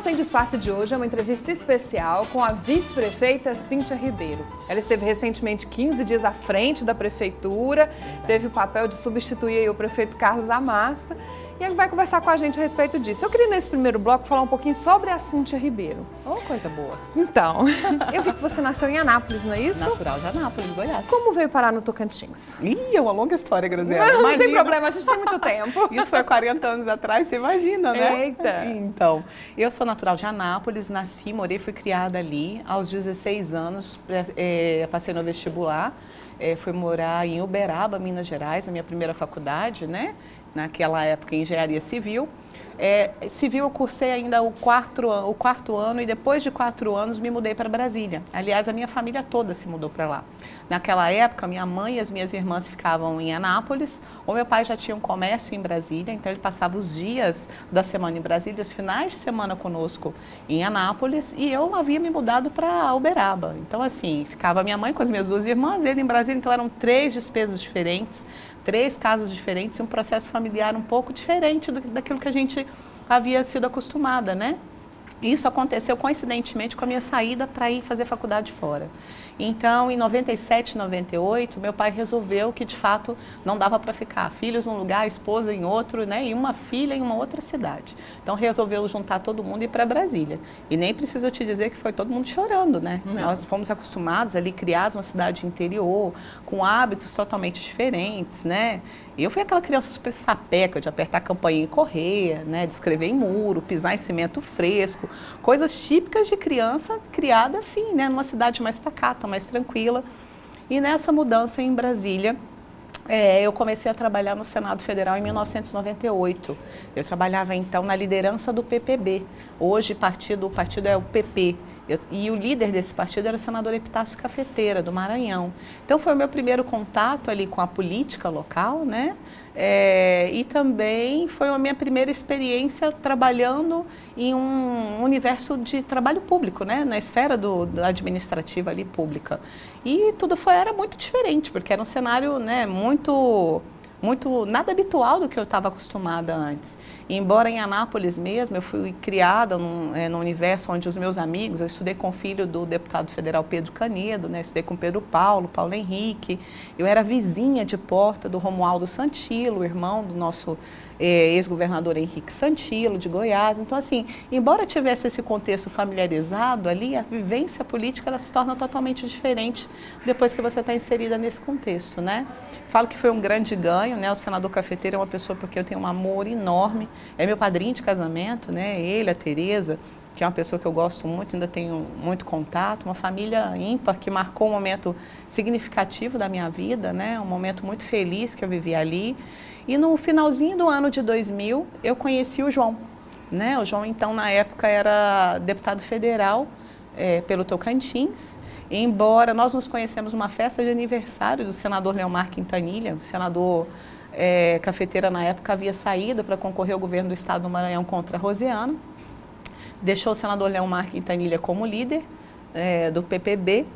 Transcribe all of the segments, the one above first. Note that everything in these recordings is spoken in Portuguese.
Sem Disfarce de hoje é uma entrevista especial com a vice-prefeita Cíntia Ribeiro. Ela esteve recentemente 15 dias à frente da prefeitura, teve o papel de substituir o prefeito Carlos Amasta e vai conversar com a gente a respeito disso. Eu queria, nesse primeiro bloco, falar um pouquinho sobre a Cíntia Ribeiro. Oh, coisa boa. Então, eu vi que você nasceu em Anápolis, não é isso? Natural de Anápolis, Goiás. Como veio parar no Tocantins? Ih, é uma longa história, Graziela. Não tem problema, a gente tem muito tempo. Isso foi 40 anos atrás, você imagina, né? Eita! Então, eu sou natural de Anápolis, nasci, morei, fui criada ali. Aos 16 anos, passei no vestibular, fui morar em Uberaba, Minas Gerais, a minha primeira faculdade, né? Naquela época, em engenharia civil. Civil eu cursei ainda o quarto ano e depois de 4 anos me mudei para Brasília. Aliás, a minha família toda se mudou para lá. Naquela época, minha mãe e as minhas irmãs ficavam em Anápolis. O meu pai já tinha um comércio em Brasília, então ele passava os dias da semana em Brasília, os finais de semana conosco em Anápolis, e eu havia me mudado para Uberaba. Então, assim, ficava minha mãe com as minhas 2 irmãs, ele em Brasília, então eram 3 despesas diferentes, 3 casas diferentes e um processo familiar um pouco diferente daquilo que a gente havia sido acostumada, né? Isso aconteceu coincidentemente com a minha saída para ir fazer faculdade fora. Então, em 97, 98, meu pai resolveu que, de fato, não dava para ficar. Filhos num lugar, esposa em outro, né? E uma filha em uma outra cidade. Então, resolveu juntar todo mundo e ir para Brasília. E nem precisa eu te dizer que foi todo mundo chorando, né? Não. Nós fomos acostumados ali, criados numa cidade interior, com hábitos totalmente diferentes, né? Eu fui aquela criança super sapeca de apertar a campainha e correr, né? De escrever em muro, pisar em cimento fresco, coisas típicas de criança criada assim, né? Numa cidade mais pacata, mais tranquila. E nessa mudança em Brasília, eu comecei a trabalhar no Senado Federal em 1998. Eu trabalhava então na liderança do PPB. Hoje o partido é o PP. E o líder desse partido era o senador Epitácio Cafeteira, do Maranhão. Então foi o meu primeiro contato ali com a política local, né? E também foi a minha primeira experiência trabalhando em um universo de trabalho público, né? Na esfera da administrativa ali pública. E tudo era muito diferente, porque era um cenário, né, muito nada habitual do que eu estava acostumada antes. E embora em Anápolis mesmo, eu fui criada num universo onde os meus amigos, eu estudei com o filho do deputado federal Pedro Canedo, né, estudei com Pedro Paulo Henrique, eu era vizinha de porta do Romualdo Santilo, irmão do nosso ex-governador Henrique Santilo, de Goiás. Então, assim, embora tivesse esse contexto familiarizado ali, a vivência política ela se torna totalmente diferente depois que você está inserida nesse contexto, né? Falo que foi um grande ganho, né? O senador Cafeteiro é uma pessoa porque eu tenho um amor enorme, é meu padrinho de casamento, né? Ele, a Tereza, que é uma pessoa que eu gosto muito, ainda tenho muito contato, uma família ímpar que marcou um momento significativo da minha vida, né? Um momento muito feliz que eu vivi ali. E no finalzinho do ano de 2000, eu conheci o João, né? O João, então, na época, era deputado federal pelo Tocantins. E, embora nós nos conhecemos numa festa de aniversário do senador Leomar Quintanilha, o senador Cafeteira, na época, havia saído para concorrer ao governo do estado do Maranhão contra a Rosiana. Deixou o senador Leomar Quintanilha como líder do PPB.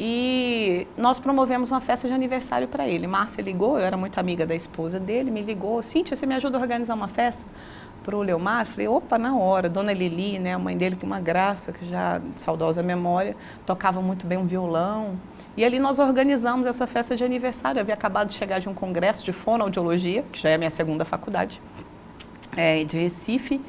E nós promovemos uma festa de aniversário para ele. Márcia ligou, eu era muito amiga da esposa dele, me ligou, Cíntia, você me ajuda a organizar uma festa para o Leomar? Falei, opa, na hora. Dona Lili, né, a mãe dele, que uma graça, que já de saudosa memória, tocava muito bem um violão. E ali nós organizamos essa festa de aniversário. Eu havia acabado de chegar de um congresso de fonoaudiologia, que já é a minha segunda faculdade, de Recife.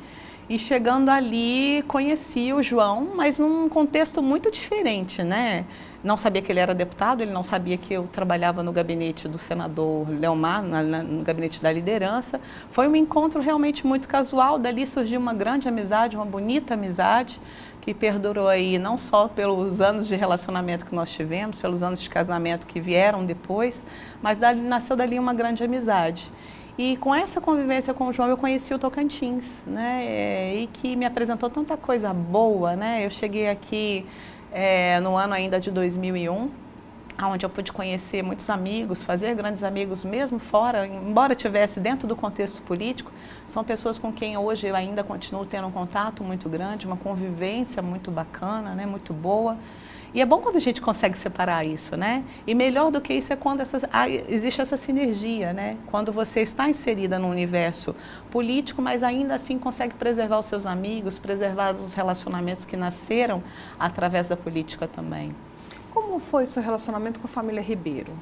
E chegando ali, conheci o João, mas num contexto muito diferente, né? Não sabia que ele era deputado, ele não sabia que eu trabalhava no gabinete do senador Leomar, no gabinete da liderança. Foi um encontro realmente muito casual, dali surgiu uma grande amizade, uma bonita amizade, que perdurou aí não só pelos anos de relacionamento que nós tivemos, pelos anos de casamento que vieram depois, mas nasceu dali uma grande amizade. E com essa convivência com o João, eu conheci o Tocantins, né? E que me apresentou tanta coisa boa, né? Eu cheguei aqui no ano ainda de 2001, onde eu pude conhecer muitos amigos, fazer grandes amigos mesmo fora, embora estivesse dentro do contexto político, são pessoas com quem hoje eu ainda continuo tendo um contato muito grande, uma convivência muito bacana, né? Muito boa. E é bom quando a gente consegue separar isso, né? E melhor do que isso é quando existe essa sinergia, né? Quando você está inserida no universo político, mas ainda assim consegue preservar os seus amigos, preservar os relacionamentos que nasceram através da política também. Como foi o seu relacionamento com a família Ribeiro?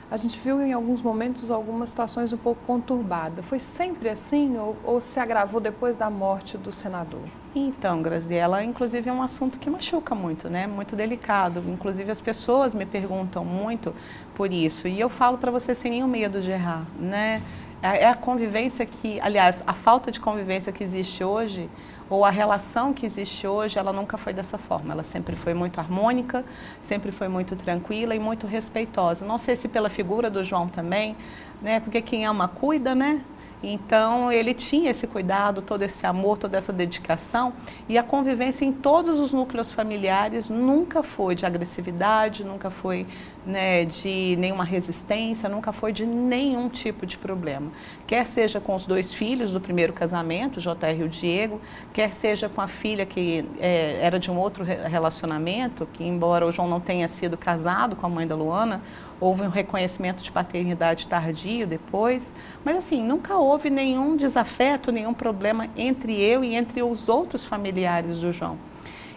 A gente viu em alguns momentos algumas situações um pouco conturbadas. Foi sempre assim ou se agravou depois da morte do senador? Então, Graziela, inclusive é um assunto que machuca muito, né? Muito delicado. Inclusive as pessoas me perguntam muito por isso. E eu falo para você sem nenhum medo de errar, né? É a convivência que, aliás, a falta de convivência que existe hoje, ou a relação que existe hoje, ela nunca foi dessa forma. Ela sempre foi muito harmônica, sempre foi muito tranquila e muito respeitosa. Não sei se pela figura do João também, né? Porque quem ama cuida, né? Então, ele tinha esse cuidado, todo esse amor, toda essa dedicação, e a convivência em todos os núcleos familiares nunca foi de agressividade, nunca foi, né, de nenhuma resistência, nunca foi de nenhum tipo de problema. Quer seja com os 2 filhos do primeiro casamento, o JR e o Diego, quer seja com a filha que era de um outro relacionamento, que embora o João não tenha sido casado com a mãe da Luana, houve um reconhecimento de paternidade tardio depois, mas assim, nunca houve nenhum desafeto, nenhum problema entre eu e entre os outros familiares do João.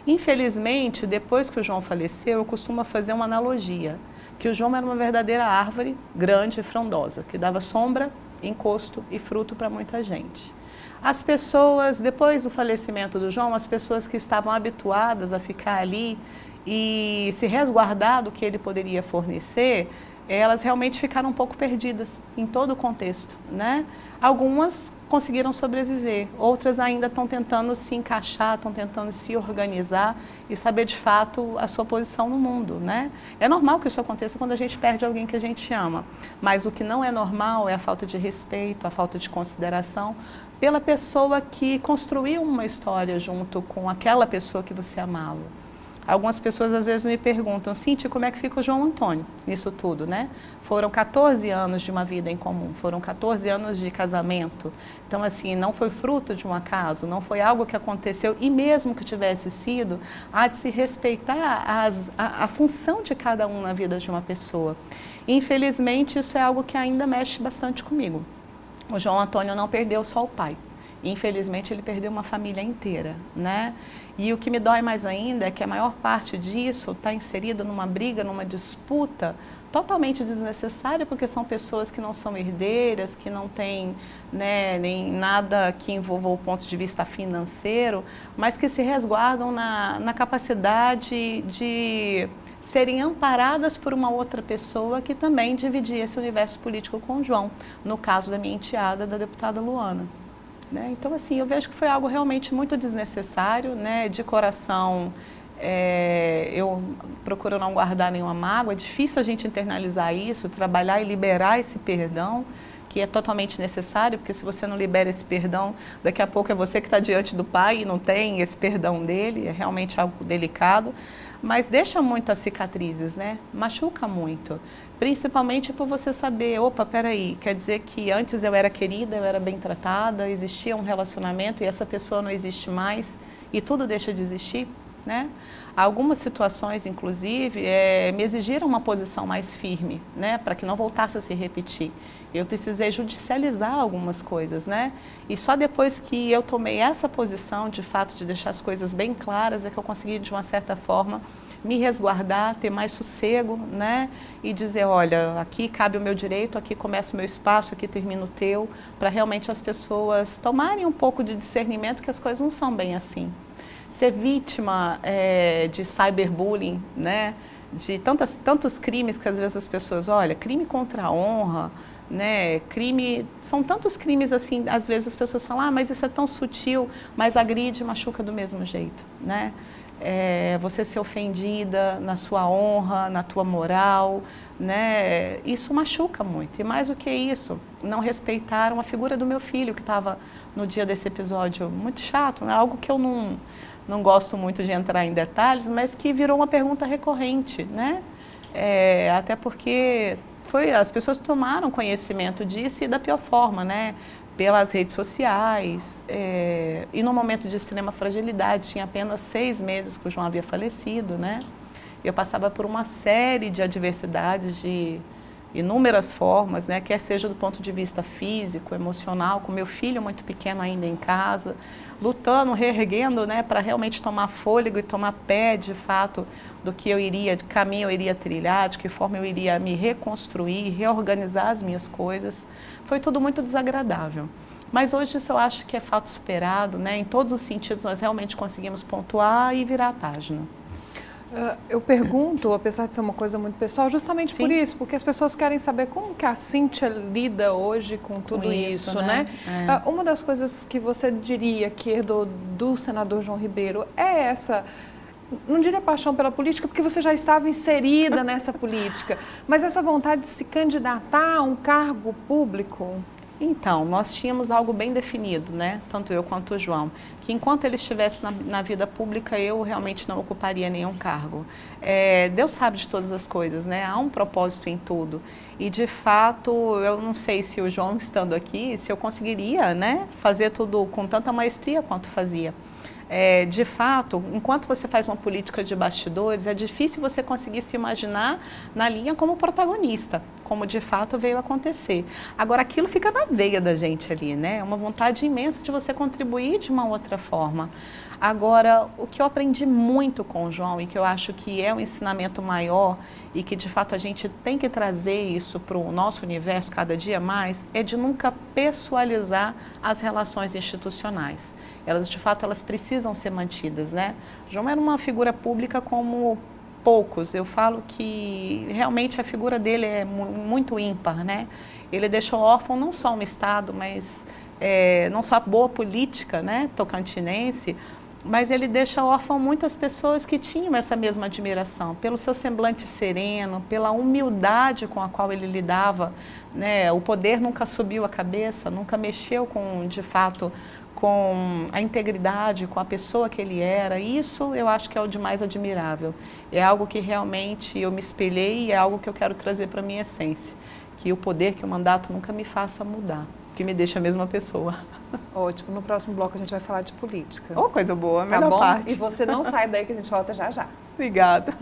Infelizmente, depois que o João faleceu, eu costumo fazer uma analogia, que o João era uma verdadeira árvore grande e frondosa, que dava sombra, encosto e fruto para muita gente. As pessoas, depois do falecimento do João, as pessoas que estavam habituadas a ficar ali e se resguardar do que ele poderia fornecer, elas realmente ficaram um pouco perdidas em todo o contexto, né? Algumas conseguiram sobreviver, outras ainda estão tentando se encaixar, estão tentando se organizar e saber de fato a sua posição no mundo, né? É normal que isso aconteça quando a gente perde alguém que a gente ama, mas o que não é normal é a falta de respeito, a falta de consideração pela pessoa que construiu uma história junto com aquela pessoa que você amava. Algumas pessoas às vezes me perguntam, Cíntia, como é que fica o João Antônio nisso tudo, né? Foram 14 anos de uma vida em comum, foram 14 anos de casamento. Então, assim, não foi fruto de um acaso, não foi algo que aconteceu, e mesmo que tivesse sido, há de se respeitar a função de cada um na vida de uma pessoa. Infelizmente, isso é algo que ainda mexe bastante comigo. O João Antônio não perdeu só o pai. Infelizmente, ele perdeu uma família inteira, né? E o que me dói mais ainda é que a maior parte disso está inserido numa briga, numa disputa totalmente desnecessária, porque são pessoas que não são herdeiras, que não têm, né, nem nada que envolva o ponto de vista financeiro, mas que se resguardam na capacidade de serem amparadas por uma outra pessoa que também dividia esse universo político com o João, no caso da minha enteada, da deputada Luana. Né? Então, assim, eu vejo que foi algo realmente muito desnecessário, né? De coração, eu procuro não guardar nenhuma mágoa, é difícil a gente internalizar isso, trabalhar e liberar esse perdão, que é totalmente necessário, porque se você não libera esse perdão, daqui a pouco é você que está diante do Pai e não tem esse perdão dele, é realmente algo delicado, mas deixa muitas cicatrizes, né? Machuca muito, principalmente por você saber, opa, peraí, quer dizer que antes eu era querida, eu era bem tratada, existia um relacionamento e essa pessoa não existe mais e tudo deixa de existir, né? Algumas situações, inclusive, me exigiram uma posição mais firme, né, para que não voltasse a se repetir. Eu precisei judicializar algumas coisas, né? E só depois que eu tomei essa posição, de fato, de deixar as coisas bem claras, é que eu consegui, de uma certa forma, me resguardar, ter mais sossego, né? E dizer, olha, aqui cabe o meu direito, aqui começa o meu espaço, aqui termina o teu, para realmente as pessoas tomarem um pouco de discernimento que as coisas não são bem assim. Ser vítima de cyberbullying, né? De tantos crimes que às vezes as pessoas, olha, crime contra a honra, né? Crime, são tantos crimes assim, às vezes as pessoas falam, mas isso é tão sutil, mas agride e machuca do mesmo jeito, né? Você ser ofendida na sua honra, na tua moral, né? Isso machuca muito. E mais do que isso, não respeitaram a figura do meu filho, que estava no dia desse episódio muito chato, né? Algo que eu não gosto muito de entrar em detalhes, mas que virou uma pergunta recorrente, né? Até porque as pessoas tomaram conhecimento disso e da pior forma, né? Pelas redes sociais, e num momento de extrema fragilidade, tinha apenas 6 meses que o João havia falecido, né? eu passava por uma série de adversidades de inúmeras formas, né, quer seja do ponto de vista físico, emocional, com meu filho muito pequeno ainda em casa, lutando, reerguendo, né, para realmente tomar fôlego e tomar pé, de fato, do que eu iria, de caminho eu iria trilhar, de que forma eu iria me reconstruir, reorganizar as minhas coisas. Foi tudo muito desagradável. Mas hoje isso eu acho que é fato superado, né, em todos os sentidos nós realmente conseguimos pontuar e virar a página. Eu pergunto, apesar de ser uma coisa muito pessoal, justamente Sim. por isso, porque as pessoas querem saber como que a Cíntia lida hoje com tudo isso, né? Uma das coisas que você diria que herdou do senador João Ribeiro é essa, não diria paixão pela política, porque você já estava inserida nessa política, mas essa vontade de se candidatar a um cargo público? Então, nós tínhamos algo bem definido, né? Tanto eu quanto o João, que enquanto ele estivesse na vida pública, eu realmente não ocuparia nenhum cargo. Deus sabe de todas as coisas, né? Há um propósito em tudo. E, de fato, eu não sei se o João estando aqui, se eu conseguiria, né, fazer tudo com tanta maestria quanto fazia. De fato, enquanto você faz uma política de bastidores, é difícil você conseguir se imaginar na linha como protagonista, como de fato veio acontecer. Agora, aquilo fica na veia da gente ali, né? É uma vontade imensa de você contribuir de uma outra forma. Agora, o que eu aprendi muito com o João e que eu acho que é um ensinamento maior e que de fato a gente tem que trazer isso para o nosso universo cada dia mais, é de nunca pessoalizar as relações institucionais. Elas, de fato, elas precisam ser mantidas, né? João era uma figura pública como poucos. Eu falo que realmente a figura dele é muito ímpar, né? Ele deixou órfão não só um Estado, mas não só a boa política, né, tocantinense, mas ele deixa órfão muitas pessoas que tinham essa mesma admiração, pelo seu semblante sereno, pela humildade com a qual ele lidava, né? O poder nunca subiu a cabeça, nunca mexeu com, de fato, com a integridade, com a pessoa que ele era. Isso eu acho que é o de mais admirável. É algo que realmente eu me espelhei e é algo que eu quero trazer para a minha essência. Que o poder, que o mandato nunca me faça mudar, que me deixe a mesma pessoa. Ótimo, no próximo bloco a gente vai falar de política. Oh, coisa boa, Tá melhor bom? parte. E você não sai daí que a gente volta já já. Obrigada.